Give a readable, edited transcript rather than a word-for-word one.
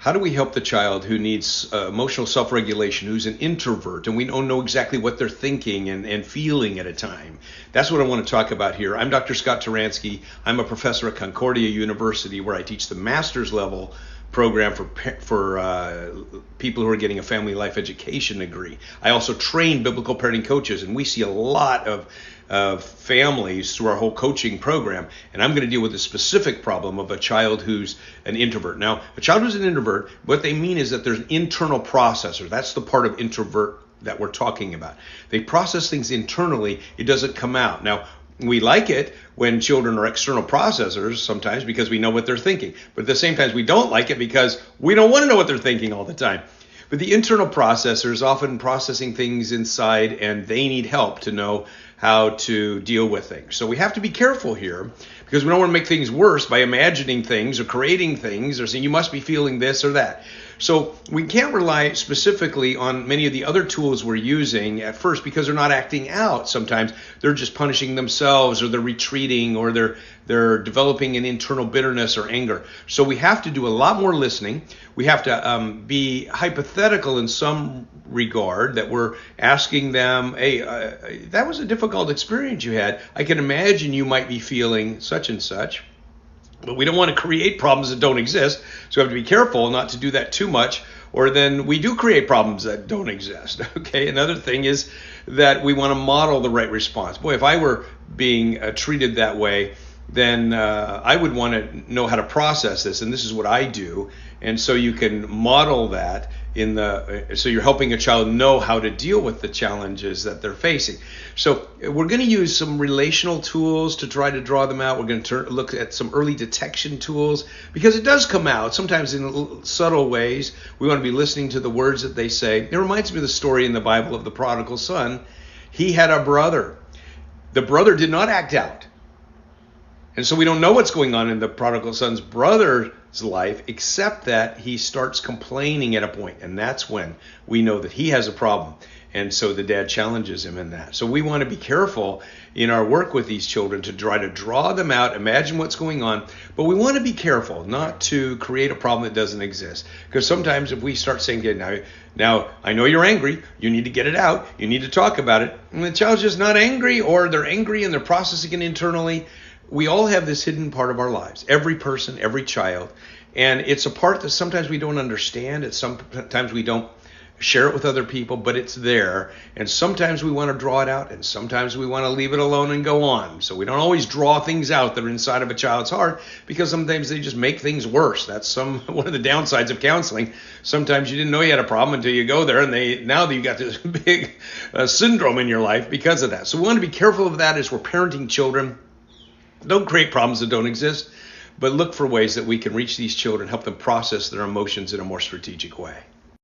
How do we help the child who needs emotional self-regulation, who's an introvert, and we don't know exactly what they're thinking and feeling at a time? That's what I want to talk about here. I'm Dr. Scott Turansky. I'm a professor at Concordia University, where I teach the master's level program for people who are getting a family life education degree. I also train biblical parenting coaches, and we see a lot of families through our whole coaching program. And I'm going to deal with the specific problem of a child who's an introvert. Now, a child who's an introvert, what they mean is that there's an internal processor. That's the part of introvert that we're talking about. They process things internally. It doesn't come out. Now, we like it when children are external processors sometimes because we know what they're thinking. But at the same time, we don't like it because we don't want to know what they're thinking all the time. But the internal processor is often processing things inside, and they need help to know how to deal with things. So we have to be careful here, because we don't want to make things worse by imagining things or creating things or saying you must be feeling this or that. So we can't rely specifically on many of the other tools we're using at first, because they're not acting out. Sometimes they're just punishing themselves, or they're retreating, or they're developing an internal bitterness or anger. So we have to do a lot more listening. We have to be hypothetical in some regard, that we're asking them, hey, that was a difficult experience you had. I can imagine you might be feeling such and such. But we don't want to create problems that don't exist. So we have to be careful not to do that too much, or then we do create problems that don't exist. Okay. Another thing is that we want to model the right response. Boy, if I were being treated that way, then I would want to know how to process this. And this is what I do. And so you can model that so you're helping a child know how to deal with the challenges that they're facing. So we're going to use some relational tools to try to draw them out. We're going to look at some early detection tools, because it does come out sometimes in subtle ways. We want to be listening to the words that they say. It reminds me of the story in the Bible of the prodigal son. He had a brother. The brother did not act out. And so we don't know what's going on in the prodigal son's brother's life, except that he starts complaining at a point. And that's when we know that he has a problem. And so the dad challenges him in that. So we want to be careful in our work with these children to try to draw them out, imagine what's going on. But we want to be careful not to create a problem that doesn't exist. Because sometimes if we start saying, okay, now I know you're angry, you need to get it out, you need to talk about it, and the child's just not angry, or they're angry and they're processing it internally. We all have this hidden part of our lives, every person, every child, and it's a part that sometimes we don't understand, and sometimes we don't share it with other people, but it's there, and sometimes we want to draw it out, and sometimes we want to leave it alone and go on. So we don't always draw things out that are inside of a child's heart, because sometimes they just make things worse. That's one of the downsides of counseling. Sometimes you didn't know you had a problem until you go there, and now that you've got this big syndrome in your life because of that. So we want to be careful of that as we're parenting children. Don't create problems that don't exist, but look for ways that we can reach these children, help them process their emotions in a more strategic way.